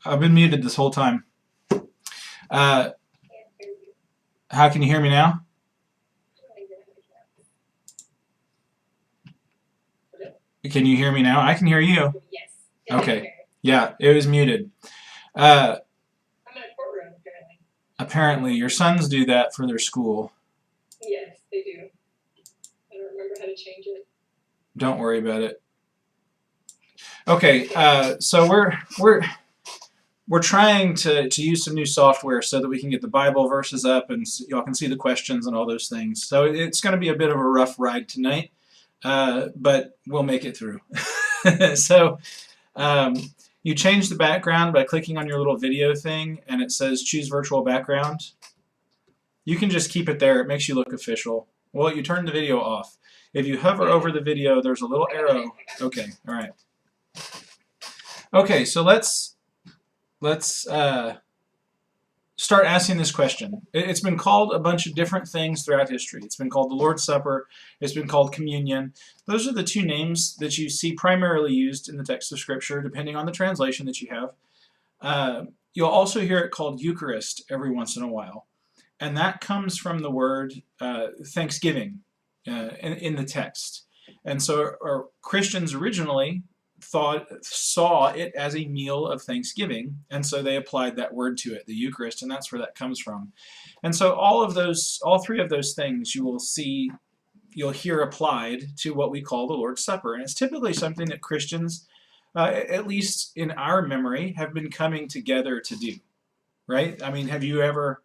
I've been muted this whole time. Uh, how can you hear me now? Can you hear me now? I can hear you. Yes. Okay. Yeah, it was muted. Uh, I'm in a courtroom, apparently. apparently, your sons do that for their school. Yes, they do. I don't remember how to change it. Don't worry about it. Okay, so we're trying to use some new software so that we can get the Bible verses up and y'all can see the questions and all those things. So it's going to be a bit of a rough ride tonight, but we'll make it through. So you change the background by clicking on your little video thing, and it says choose virtual background. You can just keep it there. It makes you look official. Well, you turn the video off. If you hover over the video, there's a little arrow. Okay, all right. Okay, so let's start asking this question. It's been called a bunch of different things throughout history. It's been called the Lord's Supper. It's been called communion. Those are the two names that you see primarily used in the text of Scripture, depending on the translation that you have. You'll also hear it called Eucharist every once in a while. And that comes from the word thanksgiving in the text. And so Christians originally saw it as a meal of thanksgiving, and so they applied that word to it, the Eucharist, and that's where that comes from. And so all three of those things you'll hear applied to what we call the Lord's Supper, and it's typically something that Christians, at least in our memory, have been coming together to do, right? I mean, have you ever,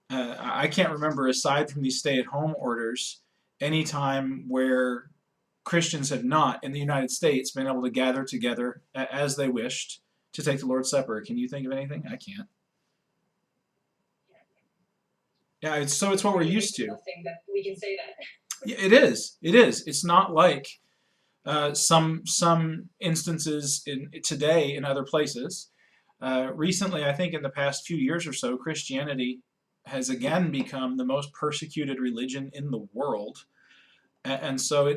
I can't remember, aside from these stay-at-home orders, any time where Christians have not, in the United States, been able to gather together as they wished to take the Lord's Supper. Can you think of anything? I can't. Yeah, it's what we're used to. That we can say that. Yeah, it is. It is. It's not like some instances today in other places. Recently, I think in the past few years or so, Christianity has again become the most persecuted religion in the world, and so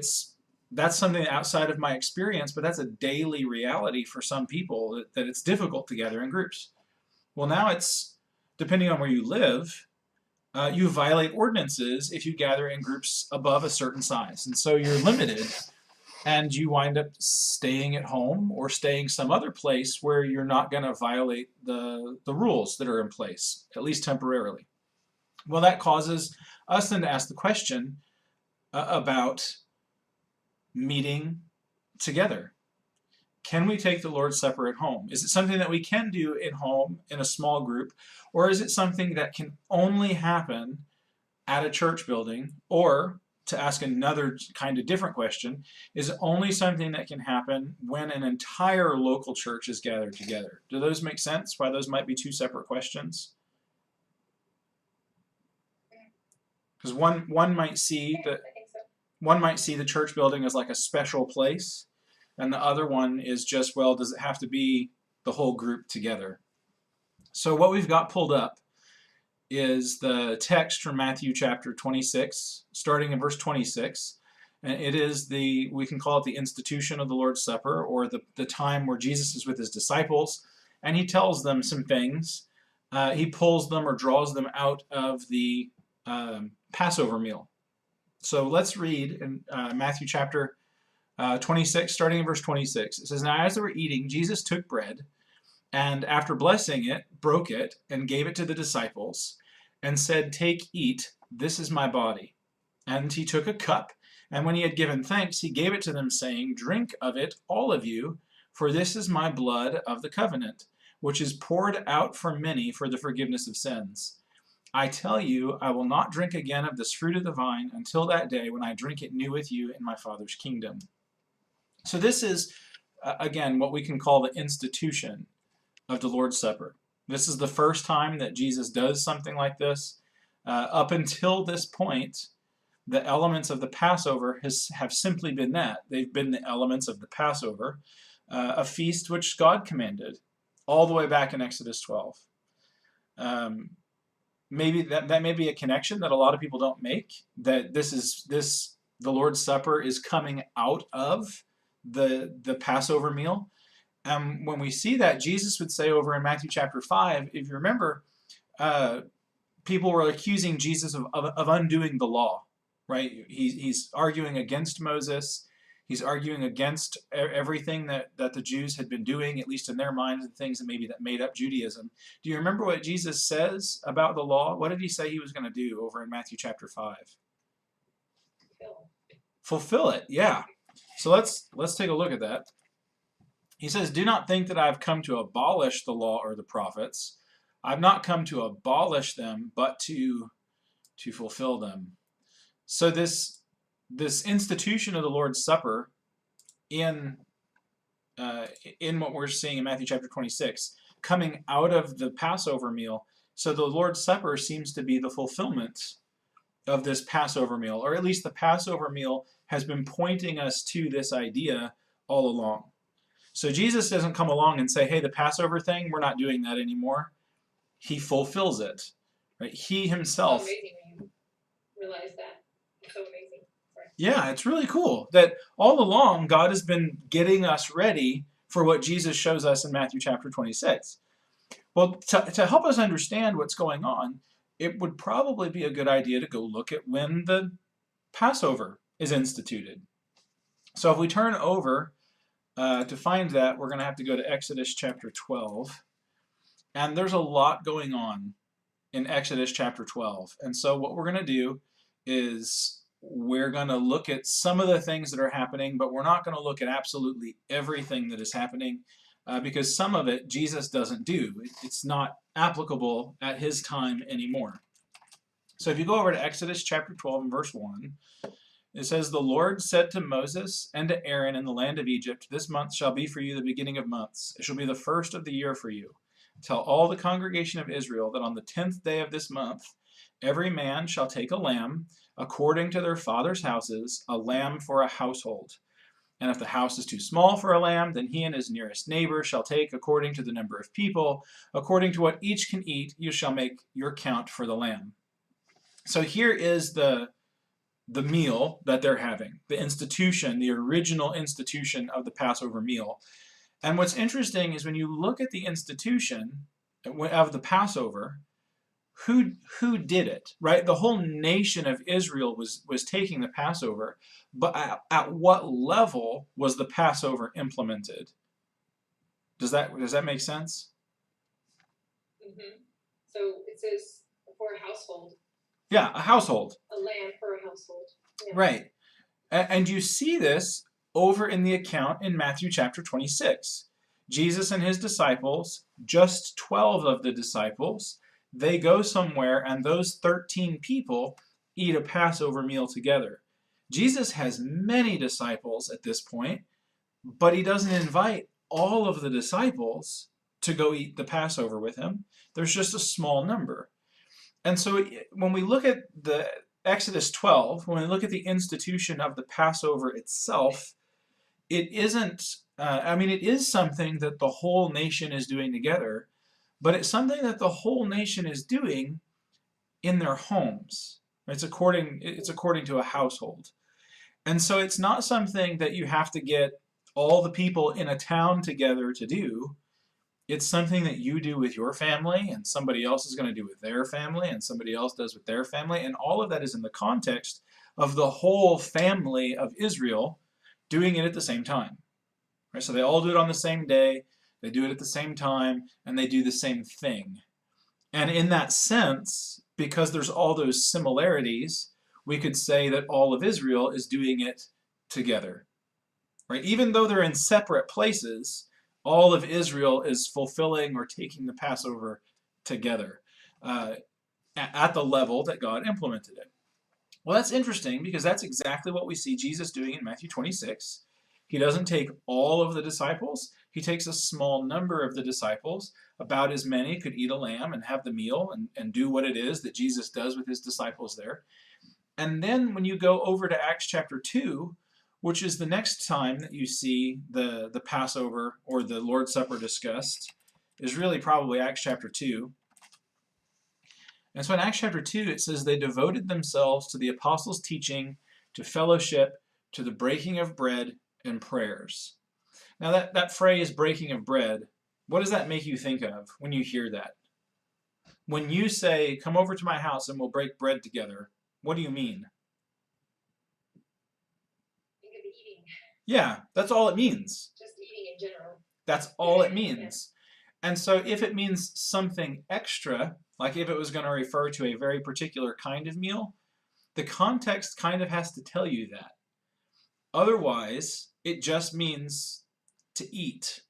that's something outside of my experience, but that's a daily reality for some people, that it's difficult to gather in groups. Well, now it's, depending on where you live, you violate ordinances if you gather in groups above a certain size. And so you're limited, and you wind up staying at home or staying some other place where you're not going to violate the rules that are in place, at least temporarily. Well, that causes us then to ask the question about meeting together. Can we take the Lord's Supper at home? Is it something that we can do at home in a small group, or is it something that can only happen at a church building? Or, to ask another kind of different question, is it only something that can happen when an entire local church is gathered together? Do those make sense? Why those might be two separate questions? Because one might see that one might see the church building as like a special place, and the other one is just, well, does it have to be the whole group together? So what we've got pulled up is the text from Matthew chapter 26, starting in verse 26. And it is we can call it the institution of the Lord's Supper, or the time where Jesus is with his disciples, and he tells them some things. He pulls them or draws them out of the Passover meal. So let's read in Matthew chapter 26, starting in verse 26. It says, "Now as they were eating, Jesus took bread, and after blessing it, broke it, and gave it to the disciples, and said, 'Take, eat, this is my body.' And he took a cup, and when he had given thanks, he gave it to them, saying, 'Drink of it, all of you, for this is my blood of the covenant, which is poured out for many for the forgiveness of sins. I tell you, I will not drink again of this fruit of the vine until that day when I drink it new with you in my Father's kingdom.'" So this is, again, what we can call the institution of the Lord's Supper. This is the first time that Jesus does something like this. Up until this point, the elements of the Passover have simply been that. They've been the elements of the Passover, a feast which God commanded, all the way back in Exodus 12. Maybe that may be a connection that a lot of people don't make, that the Lord's Supper is coming out of the Passover meal, when we see that, Jesus would say over in Matthew chapter 5, if you remember, people were accusing Jesus of undoing the law, right? He's arguing against Moses. He's arguing against everything that the Jews had been doing, at least in their minds, and things that maybe that made up Judaism. Do you remember what Jesus says about the law? What did he say he was going to do over in Matthew chapter 5? Fulfill it, yeah. So let's take a look at that. He says, "Do not think that I have come to abolish the law or the prophets. I've not come to abolish them, but to fulfill them." So this institution of the Lord's Supper in what we're seeing in Matthew chapter 26, coming out of the Passover meal, so the Lord's Supper seems to be the fulfillment of this Passover meal, or at least the Passover meal has been pointing us to this idea all along. So Jesus doesn't come along and say, hey, the Passover thing, we're not doing that anymore. He fulfills it. Right? He himself. It's so amazing when you realize that. It's so amazing. Sorry. Yeah, it's really cool that all along God has been getting us ready for what Jesus shows us in Matthew chapter 26. Well, to help us understand what's going on, it would probably be a good idea to go look at when the Passover is instituted. So if we turn over to find that, we're going to have to go to Exodus chapter 12. And there's a lot going on in Exodus chapter 12. And so what we're going to do is we're going to look at some of the things that are happening, but we're not going to look at absolutely everything that is happening because some of it Jesus doesn't do. It's not applicable at his time anymore. So if you go over to Exodus chapter 12 and verse 1, it says, "The Lord said to Moses and to Aaron in the land of Egypt, this month shall be for you the beginning of months. It shall be the first of the year for you. Tell all the congregation of Israel that on the 10th day of this month, every man shall take a lamb according to their father's houses, a lamb for a household. And if the house is too small for a lamb, then he and his nearest neighbor shall take according to the number of people. According to what each can eat, you shall make your count for the lamb." So here is the meal that they're having, the institution, the original institution of the Passover meal. And what's interesting is when you look at the institution of the Passover, who did it, right? The whole nation of Israel was taking the Passover, but at what level was the Passover implemented? Does that make sense? Mm-hmm. So it says for a household. Yeah, a household. A lamb for a household. Yeah. Right. And you see this over in the account in Matthew chapter 26. Jesus and his disciples, just 12 of the disciples, they go somewhere and those 13 people eat a Passover meal together. Jesus has many disciples at this point, but he doesn't invite all of the disciples to go eat the Passover with him. There's just a small number. And so when we look at the Exodus 12, when we look at the institution of the Passover itself, it isn't, it is something that the whole nation is doing together, but it's something that the whole nation is doing in their homes. It's according to a household. And so it's not something that you have to get all the people in a town together to do. It's something that you do with your family, and somebody else is going to do with their family, and somebody else does with their family, and all of that is in the context of the whole family of Israel doing it at the same time. Right? So they all do it on the same day, they do it at the same time, and they do the same thing. And in that sense, because there's all those similarities, we could say that all of Israel is doing it together. Right? Even though they're in separate places, all of Israel is fulfilling or taking the Passover together at the level that God implemented it. Well, that's interesting because that's exactly what we see Jesus doing in Matthew 26. He doesn't take all of the disciples. He takes a small number of the disciples, about as many could eat a lamb and have the meal and do what it is that Jesus does with his disciples there. And then when you go over to Acts chapter 2, which is the next time that you see the Passover or the Lord's Supper discussed, is really probably Acts chapter 2. And so in Acts chapter 2, it says, "They devoted themselves to the apostles' teaching, to fellowship, to the breaking of bread, and prayers." Now that phrase, breaking of bread, what does that make you think of when you hear that? When you say, come over to my house and we'll break bread together, what do you mean? Think of eating, Yeah, that's all it means. just eating in general. That's all it means. And so if it means something extra, like if it was going to refer to a very particular kind of meal, the context kind of has to tell you that. Otherwise, it just means to eat.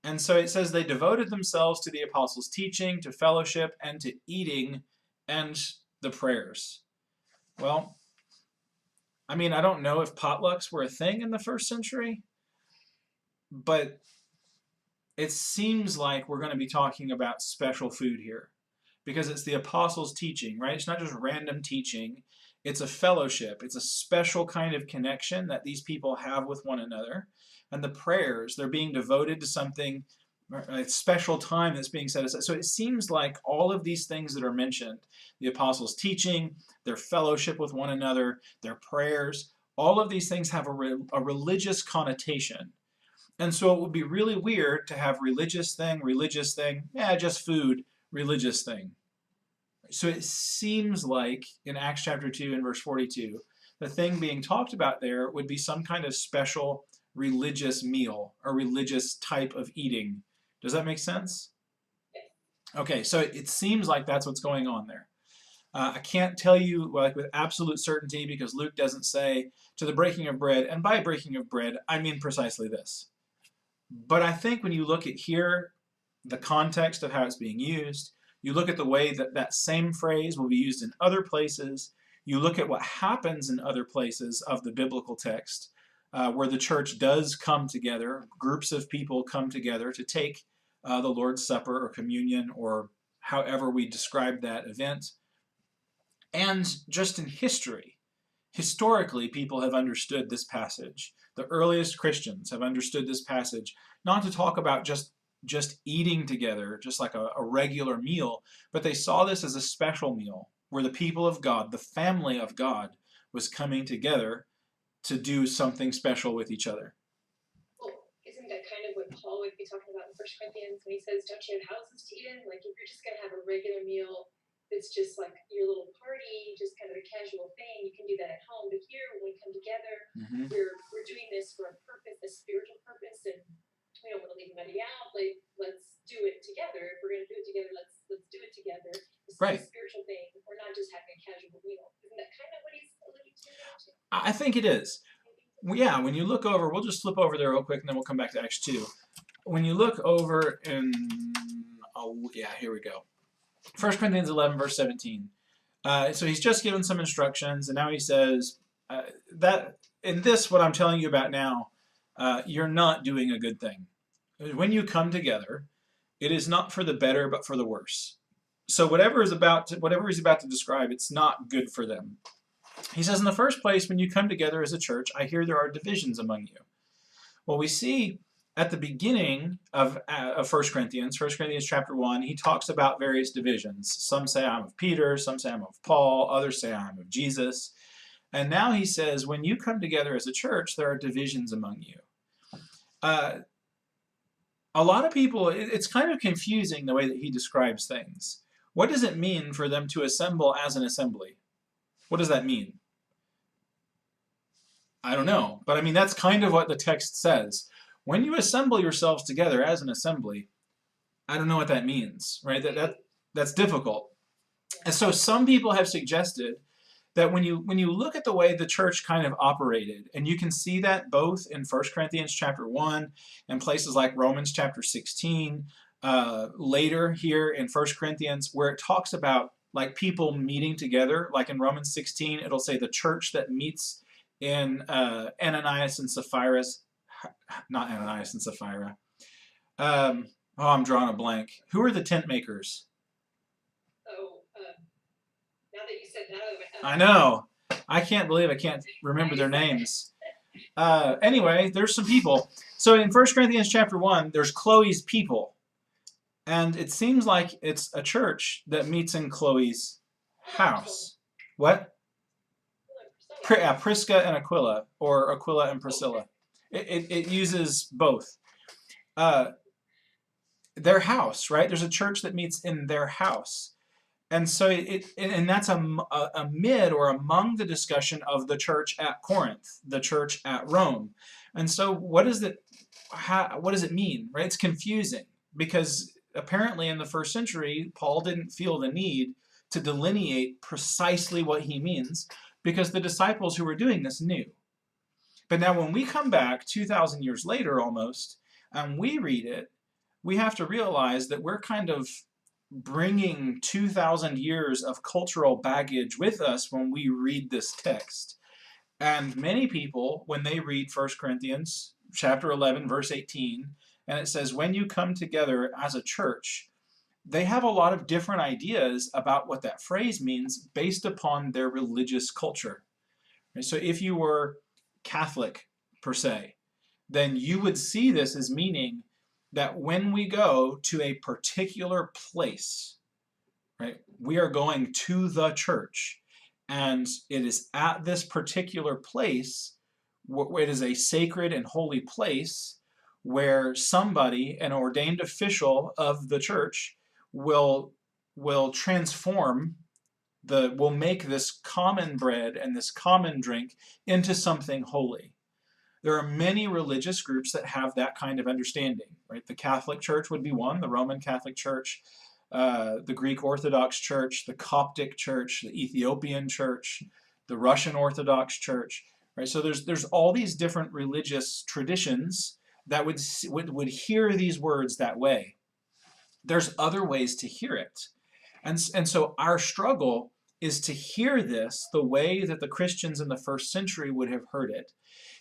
And so it says they devoted themselves to the apostles' teaching, to fellowship, and to eating and the prayers. Well, I mean, I don't know if potlucks were a thing in the first century, but it seems like we're going to be talking about special food here because it's the apostles' teaching, right? It's not just random teaching. It's a fellowship. It's a special kind of connection that these people have with one another. And the prayers, they're being devoted to something, a special time that's being set aside. So it seems like all of these things that are mentioned, the apostles' teaching, their fellowship with one another, their prayers, all of these things have a religious connotation. And so it would be really weird to have religious thing, yeah, just food, religious thing. So it seems like in Acts chapter 2 and verse 42, the thing being talked about there would be some kind of special religious meal or religious type of eating. Does that make sense? Okay, so it seems like that's what's going on there. I can't tell you like with absolute certainty because Luke doesn't say to the breaking of bread, and by breaking of bread, I mean precisely this. But I think when you look at here, the context of how it's being used, you look at the way that that same phrase will be used in other places, you look at what happens in other places of the biblical text, where the church does come together, groups of people come together to take the Lord's Supper or communion or however we describe that event. And just in history, historically, people have understood this passage. The earliest Christians have understood this passage, not to talk about just eating together, just like a regular meal, but they saw this as a special meal where the people of God, the family of God, was coming together to do something special with each other. Well, isn't that kind of what Paul would be talking about in 1 Corinthians when he says, don't you have houses to eat in? Like if you're just going to have a regular meal, it's just like your little party, just kind of a casual thing. You can do that at home. But here, when we come together, we're doing this for a purpose, a spiritual purpose, and we don't want to leave anybody out. Like, let's do it together. If we're going to do it together, let's do it together. This Right. is a spiritual thing. We're not just having a casual meal. Isn't that kind of what he's alluding to? I think it is. Yeah, when you look over, we'll just flip over there real quick and then we'll come back to Acts 2. When you look over in, here we go. 1 Corinthians 11, verse 17. So he's just given some instructions, and now he says that in this, what I'm telling you about now, you're not doing a good thing. When you come together, it is not for the better, but for the worse. So whatever he's about to describe, it's not good for them. He says, in the first place, when you come together as a church, I hear there are divisions among you. Well, we see at the beginning of 1 Corinthians chapter 1, he talks about various divisions. Some say I'm of Peter, some say I'm of Paul, others say I'm of Jesus. And now he says, when you come together as a church, there are divisions among you. A lot of people, it's kind of confusing the way that he describes things. What does it mean for them to assemble as an assembly? What does that mean? I don't know, but I mean, that's kind of what the text says. When you assemble yourselves together as an assembly, I don't know what that means, right? That's difficult. And so some people have suggested that when you look at the way the church kind of operated, and you can see that both in 1 Corinthians chapter 1 and places like Romans chapter 16, later here in 1 Corinthians, where it talks about like people meeting together, like in Romans 16, it'll say the church that meets in Ananias and Sapphira's, not Ananias and Sapphira. I'm drawing a blank. Who are the tent makers? Now that you said that, I know. I can't believe I can't remember their names. Anyway, there's some people. So in 1 Corinthians chapter 1, there's Chloe's people. And it seems like it's a church that meets in Chloe's house. What? Prisca and Aquila, or Aquila and Priscilla. It uses both. Their house, right? There's a church that meets in their house. And so and that's amid or among the discussion of the church at Corinth, the church at Rome. And so what does it mean, right? It's confusing because apparently in the first century, Paul didn't feel the need to delineate precisely what he means because the disciples who were doing this knew. But now when we come back 2,000 years later almost, and we read it, we have to realize that we're kind of bringing 2,000 years of cultural baggage with us when we read this text. And many people, when they read 1 Corinthians chapter 11, verse 18, and it says, when you come together as a church, they have a lot of different ideas about what that phrase means based upon their religious culture. And so if you were Catholic, per se, then you would see this as meaning that when we go to a particular place, right, we are going to the church, and it is at this particular place, it is a sacred and holy place where somebody, an ordained official of the church, will transform will make this common bread and this common drink into something holy. There are many religious groups that have that kind of understanding, right? The Catholic Church would be one, the Roman Catholic Church, the Greek Orthodox Church, the Coptic Church, the Ethiopian Church, the Russian Orthodox Church, right? So there's all these different religious traditions that would hear these words that way. There's other ways to hear it. And so our struggle is to hear this the way that the Christians in the first century would have heard it.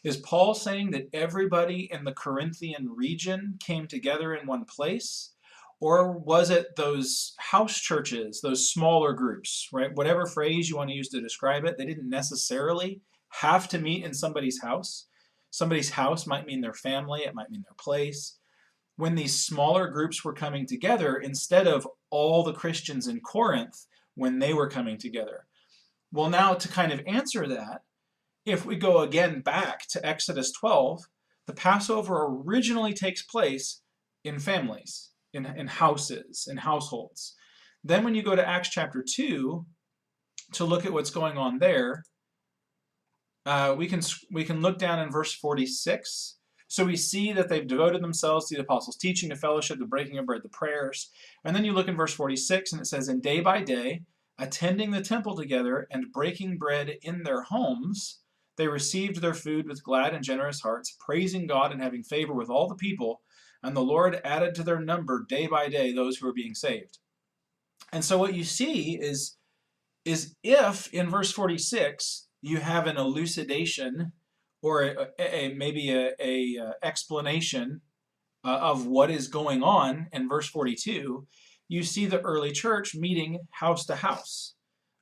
Is Paul saying that everybody in the Corinthian region came together in one place? Or was it those house churches, those smaller groups, right? Whatever phrase you want to use to describe it, they didn't necessarily have to meet in somebody's house. Somebody's house might mean their family, it might mean their place. When these smaller groups were coming together, instead of all the Christians in Corinth when they were coming together. Well, now to kind of answer that, if we go again back to Exodus 12, the Passover originally takes place in families, in houses, in households. Then when you go to Acts chapter 2 to look at what's going on there, we can look down in verse 46. So we see that they've devoted themselves to the apostles' teaching, to fellowship, the breaking of bread, the prayers. And then you look in verse 46 and it says, and day by day, attending the temple together and breaking bread in their homes, they received their food with glad and generous hearts, praising God and having favor with all the people. And the Lord added to their number day by day those who were being saved. And so what you see is if in verse 46 you have an elucidation or maybe a explanation of what is going on in verse 42, you see the early church meeting house to house.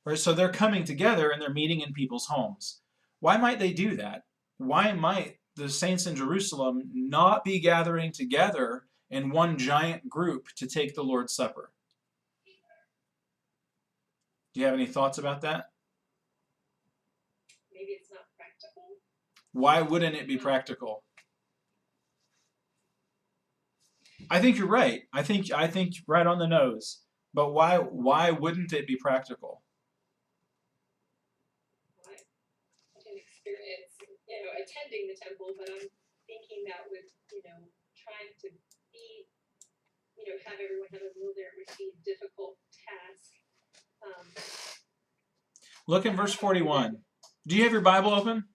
Right? So they're coming together and they're meeting in people's homes. Why might they do that? Why might the saints in Jerusalem not be gathering together in one giant group to take the Lord's Supper? Do you have any thoughts about that? Maybe it's not practical. Why wouldn't it be practical? I think you're right. I think right on the nose. But why wouldn't it be practical? I didn't experience, attending the temple, but I'm thinking that with, trying to be, have everyone have a meal there would be a difficult task. Look in verse 41. Do you have your Bible open?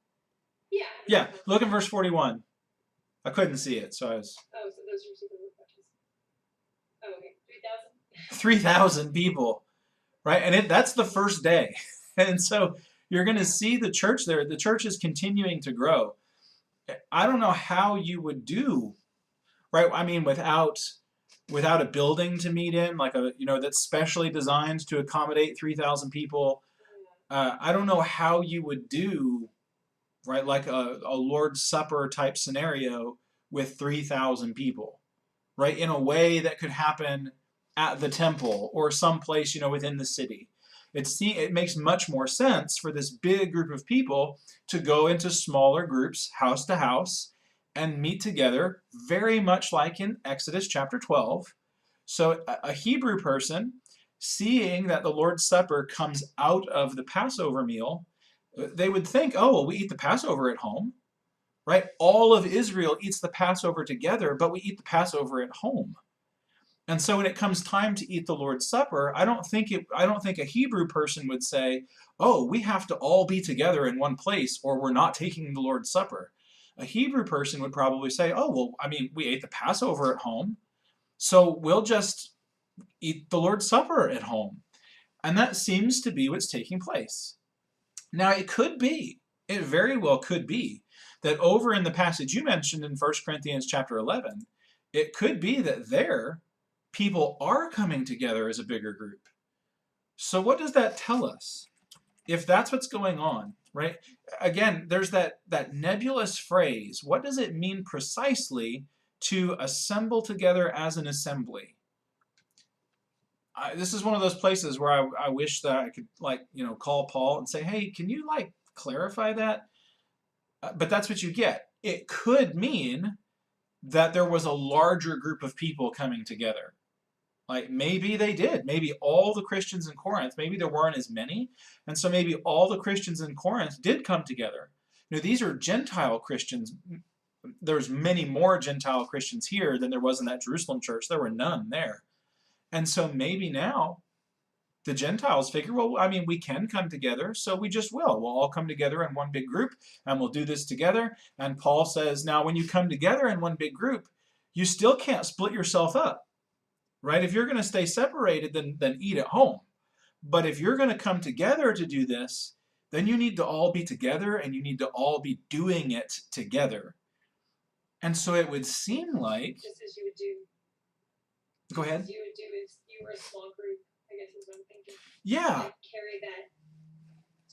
Yeah. Yeah, look in verse 41. I couldn't see it, so I was... Oh, so those are super good questions. Oh, okay. 3,000? 3,000 people, right? And that's the first day. And so you're going to see the church there. The church is continuing to grow. I don't know how you would do, right? I mean, without a building to meet in, like that's specially designed to accommodate 3,000 people. I don't know how you would do, right, like a Lord's Supper type scenario with 3,000 people, right, in a way that could happen at the temple or someplace, within the city. It makes much more sense for this big group of people to go into smaller groups, house to house, and meet together, very much like in Exodus chapter 12. So a Hebrew person, seeing that the Lord's Supper comes out of the Passover meal, they would think, oh, well, we eat the Passover at home, right? All of Israel eats the Passover together, but we eat the Passover at home. And so when it comes time to eat the Lord's Supper, I don't think a Hebrew person would say, "Oh, we have to all be together in one place or we're not taking the Lord's Supper." A Hebrew person would probably say, "Oh, well, I mean, we ate the Passover at home, so we'll just eat the Lord's Supper at home." And that seems to be what's taking place. Now, it very well could be that over in the passage you mentioned in 1 Corinthians chapter 11, it could be that there people are coming together as a bigger group. So what does that tell us? If that's what's going on, right? Again, there's that nebulous phrase. What does it mean precisely to assemble together as an assembly? This is one of those places where I wish that I could call Paul and say, hey, can you clarify that? But that's what you get. It could mean that there was a larger group of people coming together. Maybe they did. Maybe all the Christians in Corinth, maybe there weren't as many, and so maybe all the Christians in Corinth did come together. These are Gentile Christians. There's many more Gentile Christians here than there was in that Jerusalem church. There were none there. And so maybe now the Gentiles figure, well, I mean, we can come together, so we just will. We'll all come together in one big group, and we'll do this together. And Paul says, now when you come together in one big group, you still can't split yourself up. Right? If you're going to stay separated, then eat at home. But if you're going to come together to do this, then you need to all be together and you need to all be doing it together. And so it would seem like... Just as you would do. Go ahead. As you would do if you were a small group, I guess is what I'm thinking. Yeah. Carry that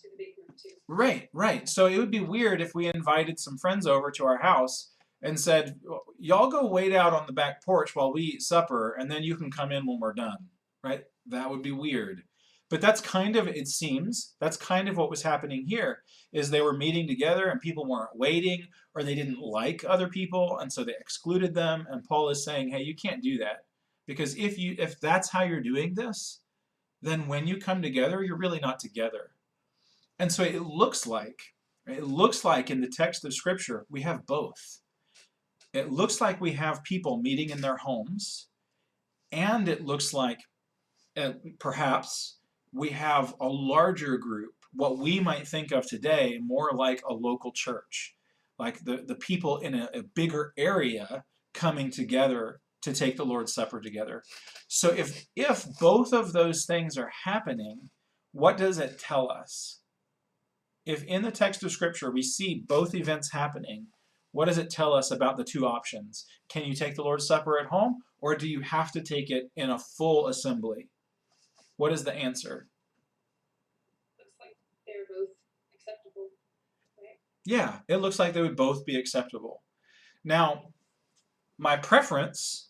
to the big group too. Right. So it would be weird if we invited some friends over to our house and said, y'all go wait out on the back porch while we eat supper, and then you can come in when we're done, right? That would be weird. But that's it seems, that's kind of what was happening here, is they were meeting together and people weren't waiting, or they didn't like other people, and so they excluded them, and Paul is saying, hey, you can't do that. Because if that's how you're doing this, then when you come together, you're really not together. And so it looks like in the text of Scripture, we have both. It looks like we have people meeting in their homes, and it looks like perhaps we have a larger group, what we might think of today more like a local church, like the people in a bigger area coming together to take the Lord's Supper together. So if both of those things are happening, what does it tell us? If in the text of Scripture we see both events happening, what does it tell us about the two options? Can you take the Lord's Supper at home, or do you have to take it in a full assembly? What is the answer? Looks like they're both acceptable, right? Yeah, it looks like they would both be acceptable. Now, my preference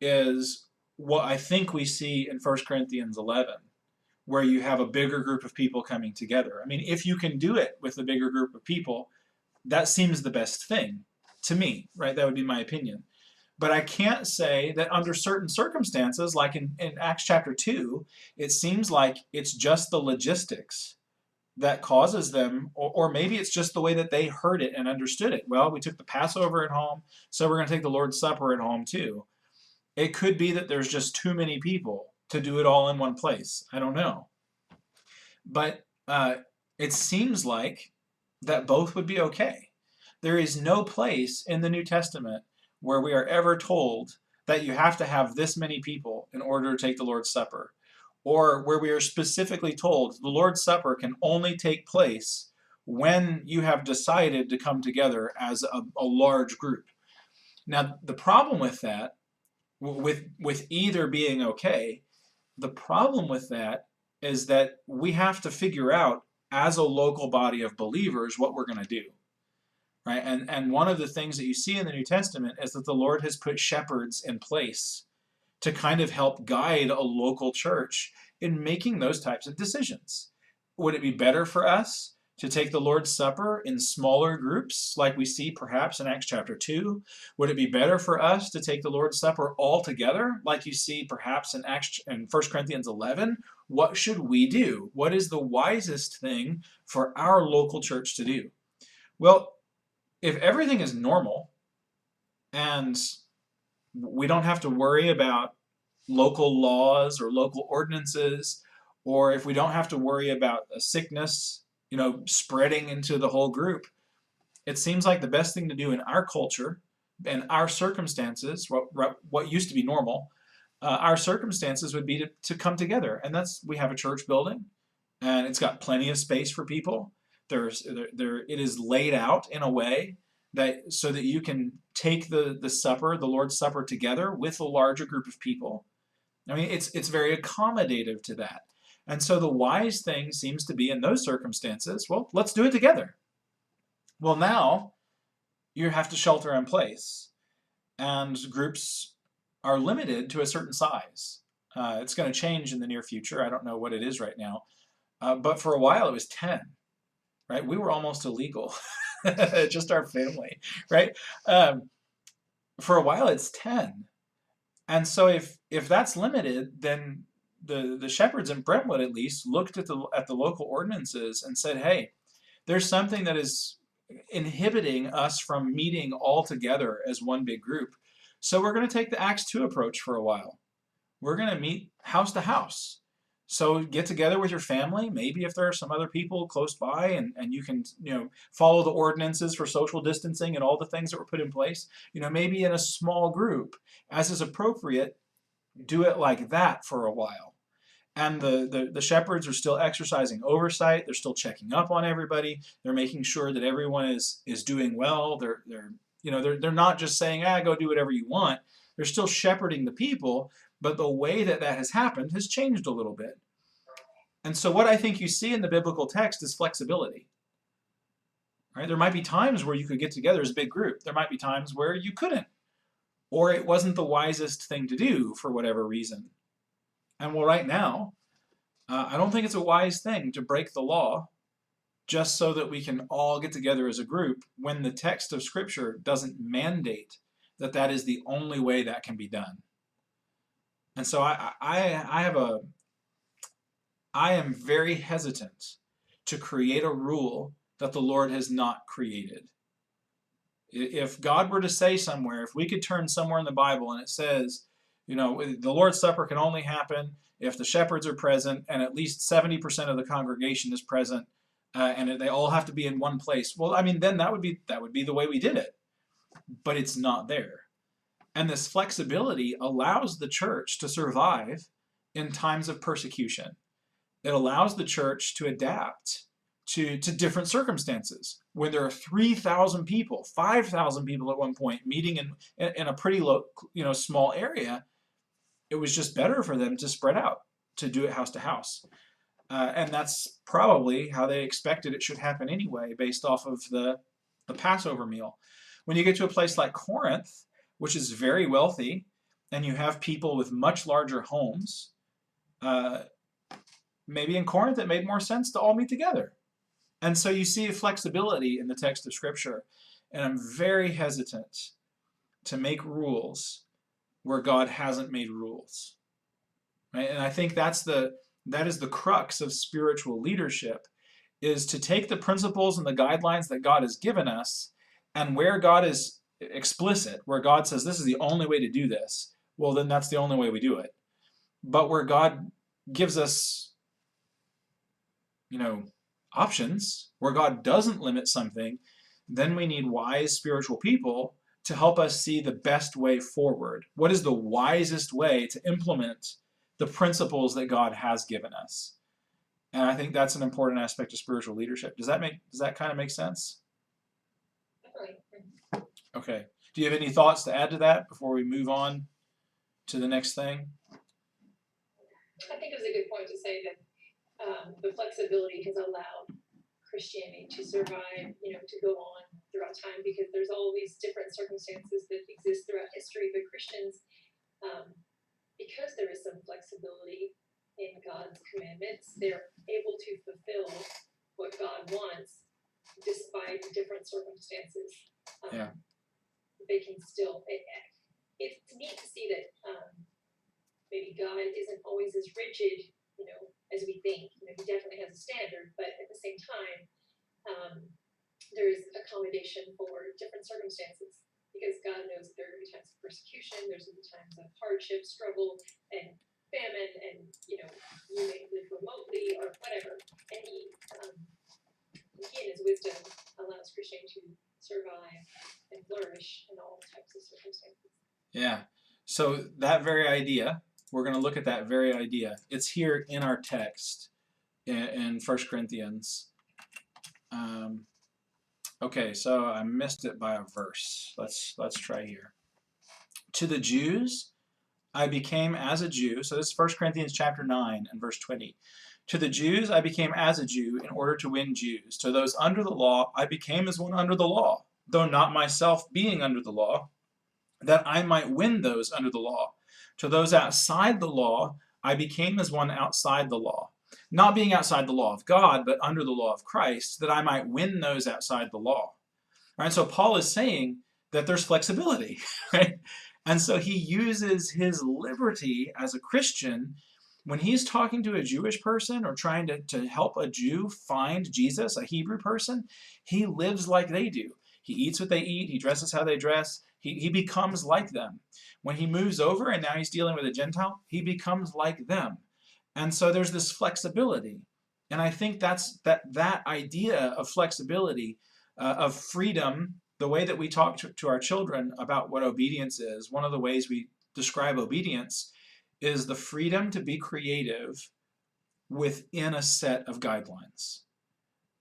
is what I think we see in 1 Corinthians 11, where you have a bigger group of people coming together. I mean, if you can do it with a bigger group of people, that seems the best thing to me, right? That would be my opinion. But I can't say that under certain circumstances, like in Acts chapter 2, it seems like it's just the logistics that causes them, or maybe it's just the way that they heard it and understood it. Well, we took the Passover at home, so we're going to take the Lord's Supper at home too. It could be that there's just too many people to do it all in one place. I don't know. But it seems like that both would be okay. There is no place in the New Testament where we are ever told that you have to have this many people in order to take the Lord's Supper, or where we are specifically told the Lord's Supper can only take place when you have decided to come together as a large group. Now, the problem with that, with either being okay, the problem with that is that we have to figure out as a local body of believers what we're going to do. Right? And one of the things that you see in the New Testament is that the Lord has put shepherds in place to kind of help guide a local church in making those types of decisions. Would it be better for us to take the Lord's Supper in smaller groups, like we see perhaps in Acts chapter 2? Would it be better for us to take the Lord's Supper all together, like you see perhaps in 1 Corinthians 11? What should we do? What is the wisest thing for our local church to do? Well, if everything is normal and we don't have to worry about local laws or local ordinances, or if we don't have to worry about a sickness, spreading into the whole group, it seems like the best thing to do in our culture and our circumstances, what used to be normal, our circumstances would be to come together. And we have a church building, and it's got plenty of space for people. It is laid out in a way so that you can take the supper, the Lord's Supper, together with a larger group of people. I mean, it's very accommodative to that. And so the wise thing seems to be in those circumstances, well, let's do it together. Well, now you have to shelter in place, and groups are limited to a certain size. It's going to change in the near future. I don't know what it is right now. But for a while it was 10, right? We were almost illegal, just our family, right? For a while it's 10. And so if that's limited, then the shepherds in Brentwood at least looked at the local ordinances and said, hey, there's something that is inhibiting us from meeting all together as one big group. So we're going to take the Acts 2 approach for a while. We're going to meet house to house. So get together with your family, maybe if there are some other people close by, and you can follow the ordinances for social distancing and all the things that were put in place. Maybe in a small group, as is appropriate, do it like that for a while. And the shepherds are still exercising oversight. They're still checking up on everybody. They're making sure that everyone is doing well. They're not just saying, go do whatever you want. They're still shepherding the people, but the way that has happened has changed a little bit. And so what I think you see in the biblical text is flexibility. Right? There might be times where you could get together as a big group. There might be times where you couldn't, or it wasn't the wisest thing to do for whatever reason. And well, right now, I don't think it's a wise thing to break the law just so that we can all get together as a group when the text of Scripture doesn't mandate that is the only way that can be done. And so I am very hesitant to create a rule that the Lord has not created. If God were to say somewhere, if we could turn somewhere in the Bible and it says, the Lord's Supper can only happen if the shepherds are present and at least 70% of the congregation is present, and they all have to be in one place. Well, I mean, then that would be the way we did it. But it's not there. And this flexibility allows the church to survive in times of persecution. It allows the church to adapt to different circumstances. When there are 3,000 people, 5,000 people at one point meeting in a pretty small area, it was just better for them to spread out, to do it house to house. And that's probably how they expected it should happen anyway, based off of the Passover meal. When you get to a place like Corinth, which is very wealthy, and you have people with much larger homes, maybe in Corinth it made more sense to all meet together. And so you see a flexibility in the text of Scripture. And I'm very hesitant to make rules where God hasn't made rules. Right? And I think that is the crux of spiritual leadership, is to take the principles and the guidelines that God has given us, and where God is explicit, where God says this is the only way to do this, well, then that's the only way we do it. But where God gives us, options, where God doesn't limit something, then we need wise spiritual people to help us see the best way forward. What is the wisest way to implement the principles that God has given us? And I think that's an important aspect of spiritual leadership. Does that kind of make sense? Okay. Do you have any thoughts to add to that before we move on to the next thing? I think it was a good point to say that the flexibility has allowed Christianity to survive, to go on throughout time, because there's all these different circumstances that exist throughout history. But Christians, because there is some flexibility in God's commandments, they're able to fulfill what God wants, despite different circumstances. Yeah. They can still. It's neat to see that maybe God isn't always as rigid, as we think. He definitely has a standard, but at the same time, there is accommodation for different circumstances because God knows that there are going to be times of persecution, there's going to be times of hardship, struggle, and famine, and you may live remotely or whatever. And he in his wisdom allows Christianity to survive and flourish in all types of circumstances. Yeah. So that very idea, we're going to look at that very idea. It's here in our text in 1 Corinthians. Okay, so I missed it by a verse. Let's try here. To the Jews, I became as a Jew. So this is 1 Corinthians chapter 9 and verse 20. To the Jews, I became as a Jew in order to win Jews. To those under the law, I became as one under the law, though not myself being under the law, that I might win those under the law. To those outside the law, I became as one outside the law, not being outside the law of God, but under the law of Christ, that I might win those outside the law. All right, so Paul is saying that there's flexibility, right? And so he uses his liberty as a Christian when he's talking to a Jewish person or trying to help a Jew find Jesus, a Hebrew person. He lives like they do. He eats what they eat. He dresses how they dress. He becomes like them. When he moves over and now he's dealing with a Gentile, he becomes like them. And so there's this flexibility. And I think that idea of flexibility, of freedom, the way that we talk to our children about what obedience is, one of the ways we describe obedience is the freedom to be creative within a set of guidelines.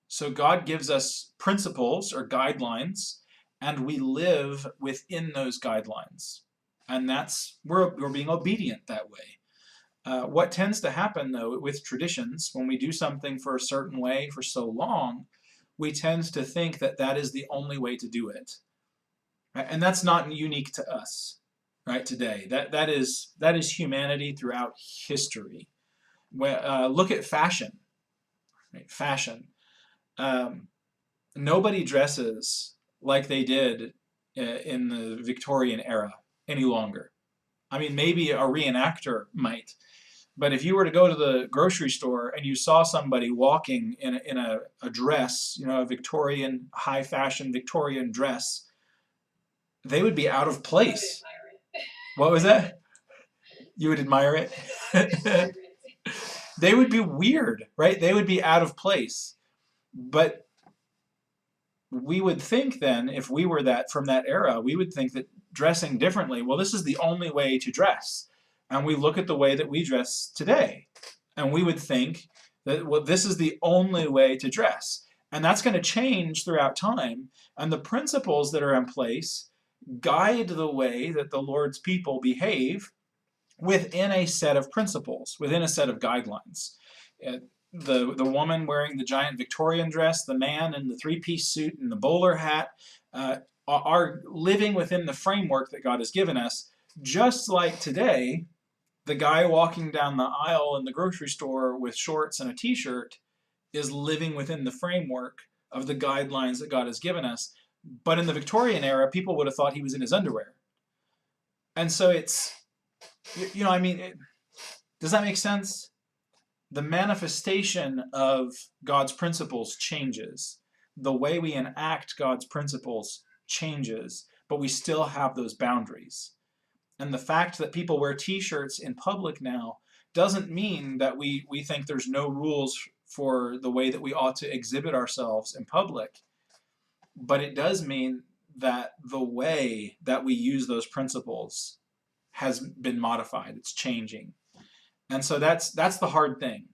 So God gives us principles or guidelines, and we live within those guidelines. And we're being obedient that way. What tends to happen, though, with traditions, when we do something for a certain way for so long, we tend to think that that is the only way to do it. Right? And that's not unique to us, right, today. That is humanity throughout history. Look at fashion. Right? Fashion. Nobody dresses like they did in the Victorian era any longer. I mean, maybe a reenactor might. But if you were to go to the grocery store and you saw somebody walking in a dress, a Victorian, high fashion Victorian dress, they would be out of place. What was that? You would admire it? They would be weird, right? They would be out of place. But we would think then, if we were from that era, we would think that dressing differently, well, this is the only way to dress. And we look at the way that we dress today, and we would think that, well, this is the only way to dress. And that's going to change throughout time. And the principles that are in place guide the way that the Lord's people behave within a set of principles, within a set of guidelines. The woman wearing the giant Victorian dress, the man in the three-piece suit and the bowler hat are living within the framework that God has given us, just like today, the guy walking down the aisle in the grocery store with shorts and a t-shirt is living within the framework of the guidelines that God has given us. But in the Victorian era, people would have thought he was in his underwear. And so it's, does that make sense? The manifestation of God's principles changes. The way we enact God's principles changes, but we still have those boundaries. And the fact that people wear t-shirts in public now doesn't mean that we think there's no rules for the way that we ought to exhibit ourselves in public. But it does mean that the way that we use those principles has been modified. It's changing. And so that's the hard thing,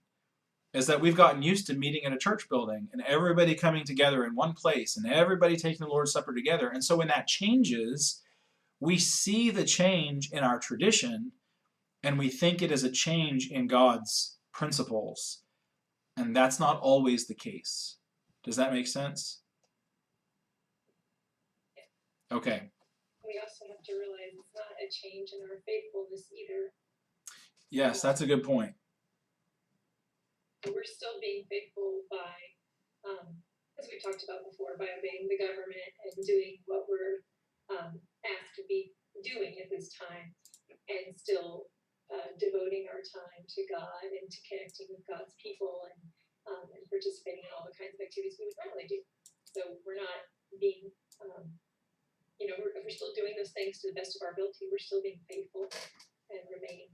is that we've gotten used to meeting in a church building and everybody coming together in one place and everybody taking the Lord's Supper together. And so when that changes, we see the change in our tradition and we think it is a change in God's principles. And that's not always the case. Does that make sense? Okay. We also have to realize it's not a change in our faithfulness either. Yes, that's a good point. We're still being faithful by as we talked about before, by obeying the government and doing what we're asked to be doing at this time, and still devoting our time to God and to connecting with God's people, and participating in all the kinds of activities we would normally do. So we're not being, we're still doing those things to the best of our ability. We're still being faithful and remaining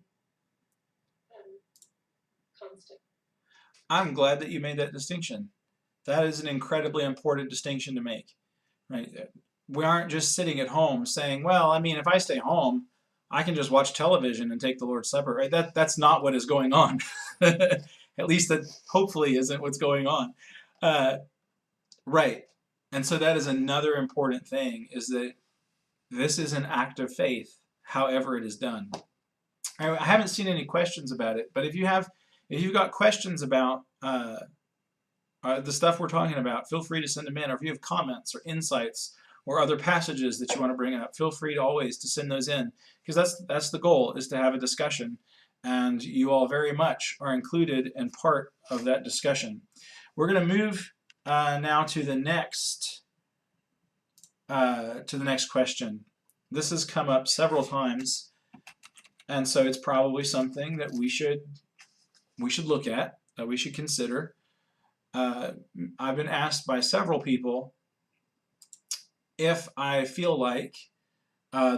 constant. I'm glad that you made that distinction. That is an incredibly important distinction to make, right? We aren't just sitting at home saying, well, I mean, if I stay home, I can just watch television and take the Lord's Supper, right? That's not what is going on. At least that hopefully isn't what's going on. Right. And so that is another important thing, is that this is an act of faith, however it is done. I haven't seen any questions about it, but if you've got questions about the stuff we're talking about, feel free to send them in. Or if you have comments or insights or other passages that you want to bring up, feel free to always to send those in, because that's the goal, is to have a discussion, and you all very much are included and part of that discussion. We're going to move now to the next question. This has come up several times, and so it's probably something that we should look at, that we should consider. I've been asked by several people if I feel like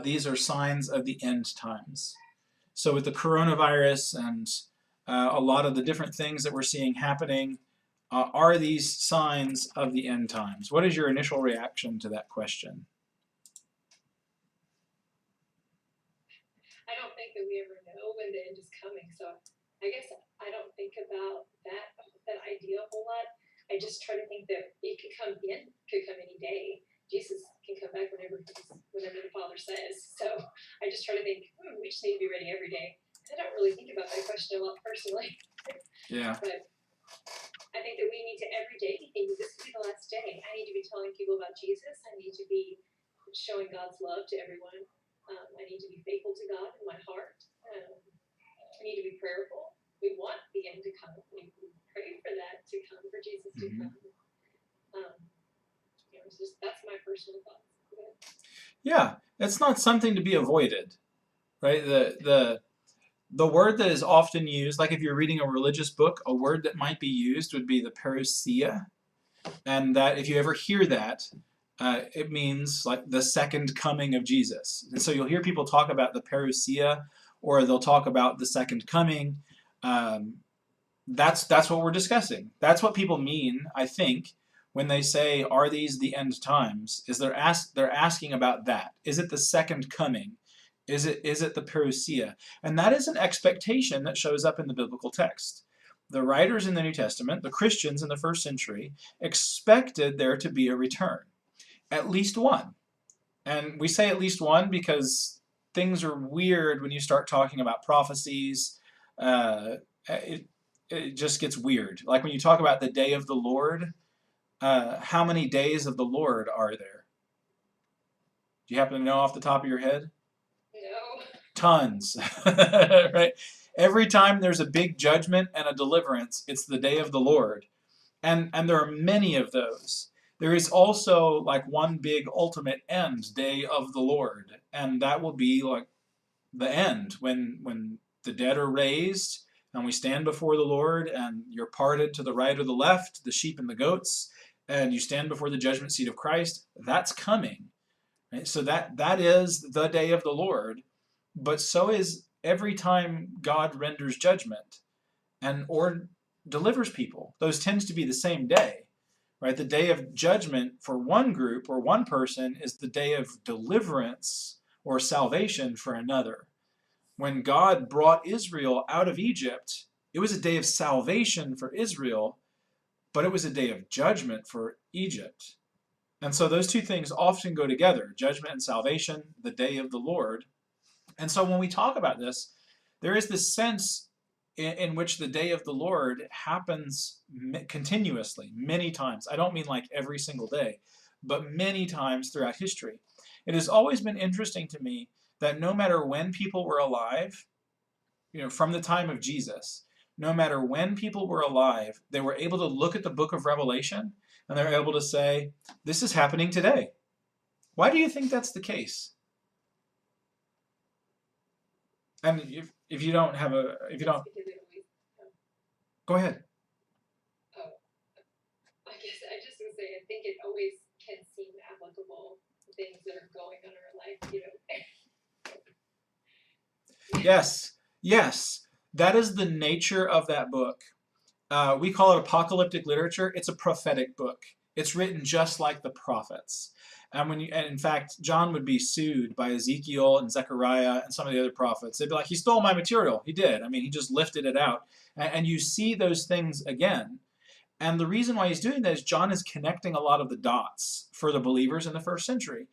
these are signs of the end times. So with the coronavirus and a lot of the different things that we're seeing happening, are these signs of the end times? What is your initial reaction to that question? I don't think that we ever know when the end is coming, so I guess I don't think about that idea a whole lot. I just try to think that it could come any day. Jesus can come back whenever the Father says. So I just try to think, we just need to be ready every day. I don't really think about that question a lot personally. Yeah. But I think that we need to every day think that this could be the last day. I need to be telling people about Jesus. I need to be showing God's love to everyone. I need to be faithful to God in my heart. I need to be prayerful. We want the end to come. We pray for that to come, for Jesus to come. That's my personal thoughts. Yeah, it's not something to be avoided, right? The word that is often used, like if you're reading a religious book, a word that might be used would be the parousia, and that if you ever hear that, it means like the second coming of Jesus. And so you'll hear people talk about the parousia, or they'll talk about the second coming. That's what we're discussing. That's what people mean, I think, when they say, are these the end times? Is they're asking about that. Is it the second coming? Is it the parousia? And that is an expectation that shows up in the biblical text. The writers in the New Testament, the Christians in the first century, expected there to be a return. At least one. And we say at least one because things are weird when you start talking about prophecies. It just gets weird. Like when you talk about the day of the Lord, how many days of the Lord are there? Do you happen to know off the top of your head? No. Tons. Right? Every time there's a big judgment and a deliverance, it's the day of the Lord. And there are many of those. There is also like one big ultimate end, day of the Lord. And that will be like the end, when the dead are raised and we stand before the Lord and you're parted to the right or the left, the sheep and the goats, and you stand before the judgment seat of Christ. That's coming. Right? So that is the day of the Lord. But so is every time God renders judgment or delivers people. Those tends to be the same day. Right? The day of judgment for one group or one person is the day of deliverance or salvation for another. When God brought Israel out of Egypt, it was a day of salvation for Israel, but it was a day of judgment for Egypt. And so those two things often go together, judgment and salvation, the day of the Lord. And so when we talk about this, there is this sense in which the day of the Lord happens continuously, many times. I don't mean like every single day, but many times throughout history. It has always been interesting to me that no matter when people were alive, from the time of Jesus, no matter when people were alive, they were able to look at the book of Revelation and they're able to say, this is happening today. Why do you think that's the case? And if you don't have a, if you don't, Because it always, go ahead. oh, I guess I just would say I think it always can seem applicable to things that are going on in our life, you know. Yes, yes. That is the nature of that book. We call it apocalyptic literature. It's a prophetic book. It's written just like the prophets. And in fact, John would be sued by Ezekiel and Zechariah and some of the other prophets. They'd be like, he stole my material. He did. I mean, he just lifted it out. And you see those things again. And the reason why he's doing that is John is connecting a lot of the dots for the believers in the first century.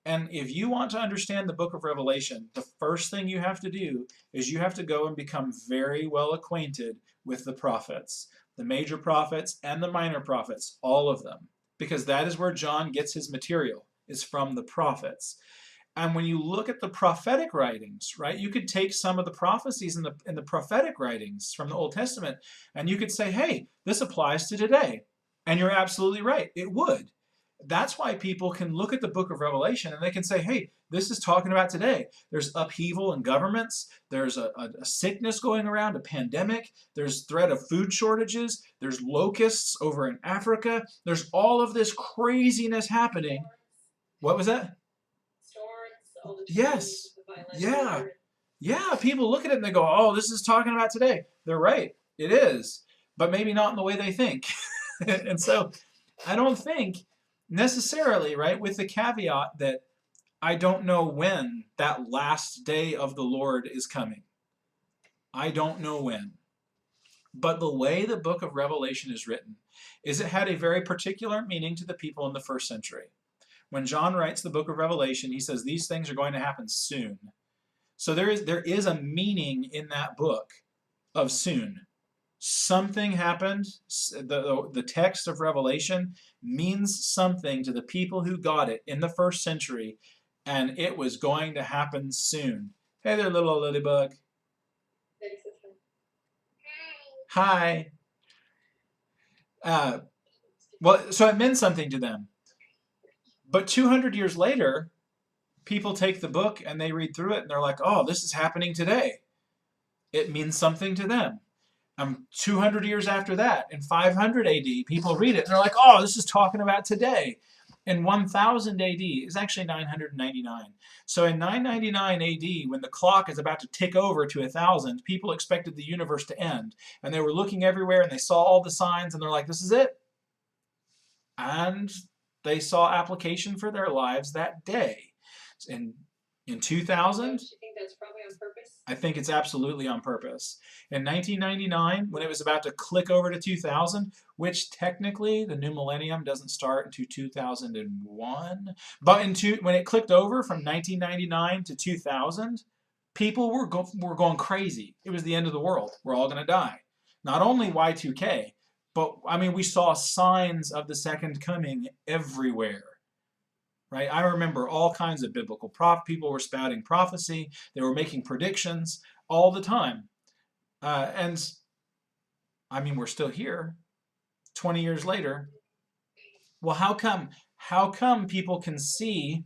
And if you want to understand the book of Revelation, the first thing you have to do is you have to go and become very well acquainted with the prophets, the major prophets and the minor prophets, all of them. Because that is where John gets his material, is from the prophets. And when you look at the prophetic writings, right, you could take some of the prophecies in the prophetic writings from the Old Testament, and you could say, hey, this applies to today. And you're absolutely right, it would. That's why people can look at the book of Revelation and they can say, hey, this is talking about today. There's upheaval in governments. There's a sickness going around, a pandemic. There's threat of food shortages. There's locusts over in Africa. There's all of this craziness happening. What was that? Storms, all the Yes. the violence. Yeah. Yeah, people look at it and they go, oh, this is talking about today. They're right. It is. But maybe not in the way they think. And so I don't think necessarily, right, with the caveat that I don't know when that last day of the Lord is coming. I don't know when. But the way the book of Revelation is written is it had a very particular meaning to the people in the first century. When John writes the book of Revelation, he says these things are going to happen soon. So there is a meaning in that book of soon. Something happened. The text of Revelation means something to the people who got it in the first century, and it was going to happen soon. Hey there, little ladybug. Hi. Well, so it meant something to them. But 200 years later, people take the book and they read through it and they're like, oh, this is happening today. It means something to them. 200 years after that, in 500 AD, people read it and they're like, oh, this is talking about today. In 1000 AD, it's actually 999. So in 999 AD, when the clock is about to tick over to 1000, people expected the universe to end. And they were looking everywhere and they saw all the signs and they're like, this is it. And they saw application for their lives that day. In 2000, Do you think that's probably on purpose? I think it's absolutely on purpose. In 1999, when it was about to click over to 2000, which technically the new millennium doesn't start until 2001, but when it clicked over from 1999 to 2000, people were going crazy. It was the end of the world. We're all going to die. Not only Y2K, but I mean, we saw signs of the second coming everywhere. Right? I remember all kinds of biblical people were spouting prophecy. They were making predictions all the time. And I mean, we're still here 20 years later. Well, how come people can see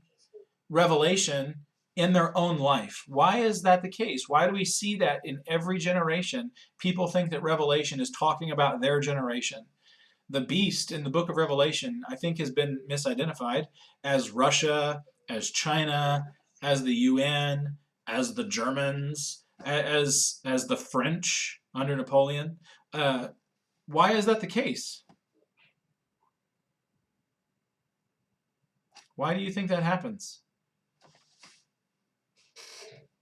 Revelation in their own life? Why is that the case? Why do we see that in every generation? People think that Revelation is talking about their generation. The beast in the book of Revelation, I think, has been misidentified as Russia, as China, as the UN, as the Germans, as the French under Napoleon. Why is that the case? Why do you think that happens?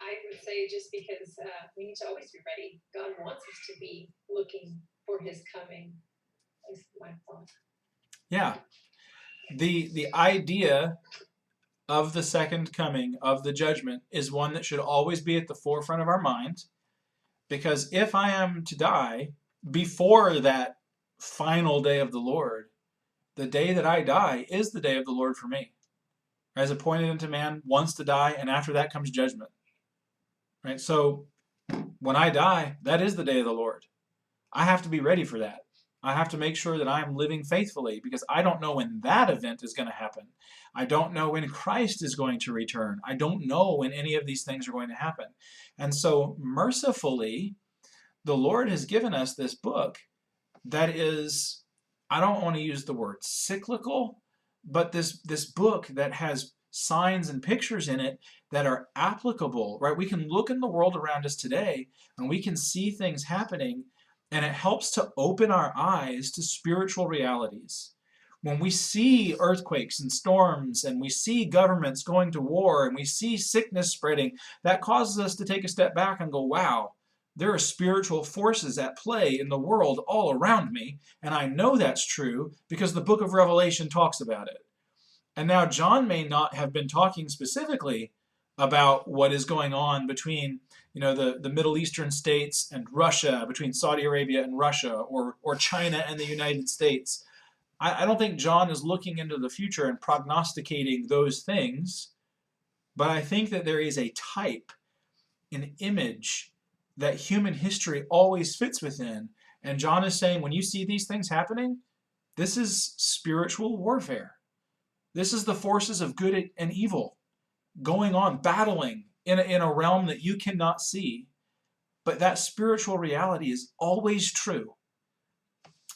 I would say just because we need to always be ready. God wants us to be looking for his coming. Is my thought. Yeah. The idea of the second coming, of the judgment, is one that should always be at the forefront of our mind. Because if I am to die before that final day of the Lord, the day that I die is the day of the Lord for me. As appointed unto man once to die, and after that comes judgment. Right? So when I die, that is the day of the Lord. I have to be ready for that. I have to make sure that I'm living faithfully because I don't know when that event is going to happen. I don't know when Christ is going to return. I don't know when any of these things are going to happen. And so mercifully, the Lord has given us this book that is, I don't want to use the word cyclical, but this book that has signs and pictures in it that are applicable, right? We can look in the world around us today and we can see things happening, and it helps to open our eyes to spiritual realities. When we see earthquakes and storms and we see governments going to war and we see sickness spreading, that causes us to take a step back and go, wow, there are spiritual forces at play in the world all around me, and I know that's true because the book of Revelation talks about it. And now John may not have been talking specifically about what is going on between the Middle Eastern states and Russia, between Saudi Arabia and Russia, or China and the United States. I don't think John is looking into the future and prognosticating those things, but I think that there is a type, an image that human history always fits within. And John is saying, when you see these things happening, this is spiritual warfare. This is the forces of good and evil going on, battling in a realm that you cannot see. But that spiritual reality is always true.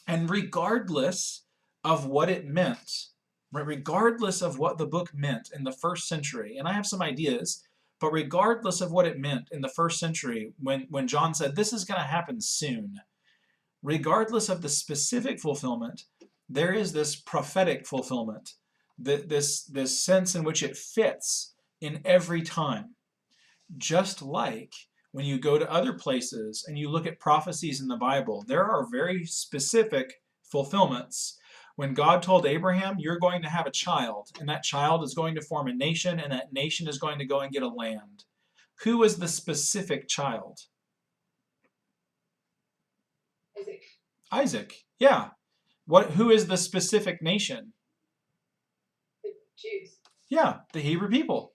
And regardless of what it meant, regardless of what the book meant in the first century, and I have some ideas, but regardless of what it meant in the first century, when John said this is going to happen soon, regardless of the specific fulfillment, there is this prophetic fulfillment, this sense in which it fits in every time. Just like when you go to other places and you look at prophecies in the Bible, there are very specific fulfillments. When God told Abraham, you're going to have a child, and that child is going to form a nation, and that nation is going to go and get a land. Who was the specific child? Isaac. Yeah. Who is the specific nation? The Jews. Yeah, the Hebrew people.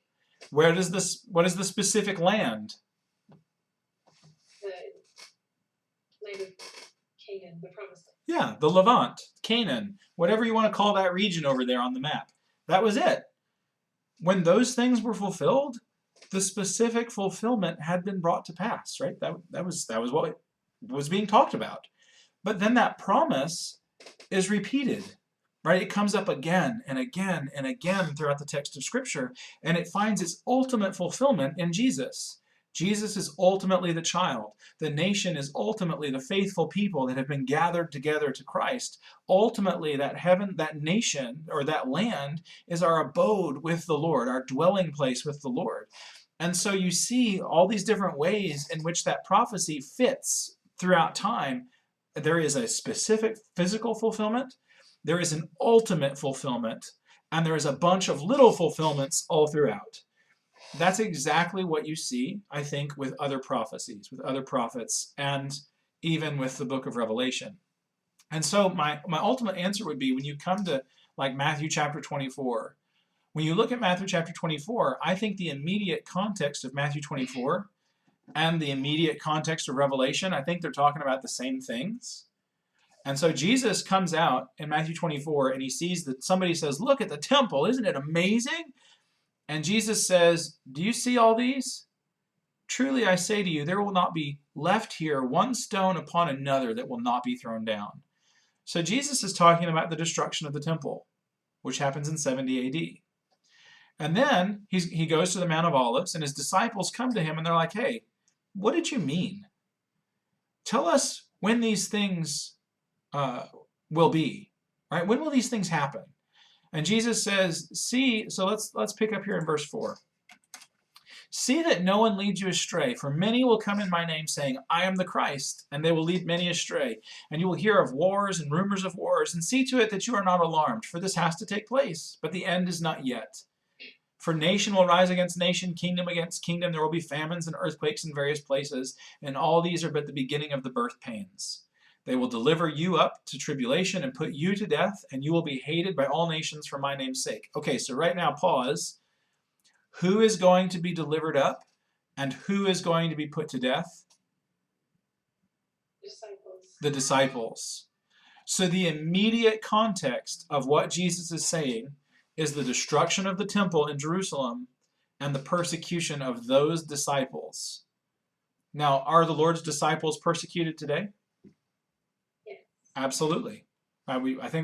What is the specific land? The land of Canaan, the promised land. Yeah, the Levant, Canaan, whatever you want to call that region over there on the map. That was it. When those things were fulfilled, the specific fulfillment had been brought to pass, right? That was what was being talked about. But then that promise is repeated, right? It comes up again and again and again throughout the text of Scripture, and it finds its ultimate fulfillment in Jesus. Jesus is ultimately the child. The nation is ultimately the faithful people that have been gathered together to Christ. Ultimately, that nation, or that land, is our abode with the Lord, our dwelling place with the Lord. And so you see all these different ways in which that prophecy fits throughout time. There is a specific physical fulfillment, there is an ultimate fulfillment, and there is a bunch of little fulfillments all throughout. That's exactly what you see, I think, with other prophecies, with other prophets, and even with the book of Revelation. And so my ultimate answer would be, when you come to like Matthew chapter 24, when you look at Matthew chapter 24, I think the immediate context of Matthew 24 and the immediate context of Revelation, I think they're talking about the same things. And so Jesus comes out in Matthew 24 and he sees that somebody says, look at the temple, isn't it amazing? And Jesus says, do you see all these? Truly I say to you, there will not be left here one stone upon another that will not be thrown down. So Jesus is talking about the destruction of the temple, which happens in 70 AD. And then he goes to the Mount of Olives, and his disciples come to him and they're like, hey, what did you mean? Tell us when these things will be, right? When will these things happen? And Jesus says, see, so let's pick up here in verse 4. See that no one leads you astray, for many will come in my name saying, I am the Christ, and they will lead many astray. And you will hear of wars and rumors of wars, and see to it that you are not alarmed, for this has to take place, but the end is not yet. For nation will rise against nation, kingdom against kingdom. There will be famines and earthquakes in various places, and all these are but the beginning of the birth pains. They will deliver you up to tribulation and put you to death, and you will be hated by all nations for my name's sake. Okay, so right now, pause. Who is going to be delivered up, and who is going to be put to death? Disciples. the disciples. So the immediate context of what Jesus is saying is the destruction of the temple in Jerusalem and the persecution of those disciples. Now, are the Lord's disciples persecuted today? Yes. Absolutely. I think we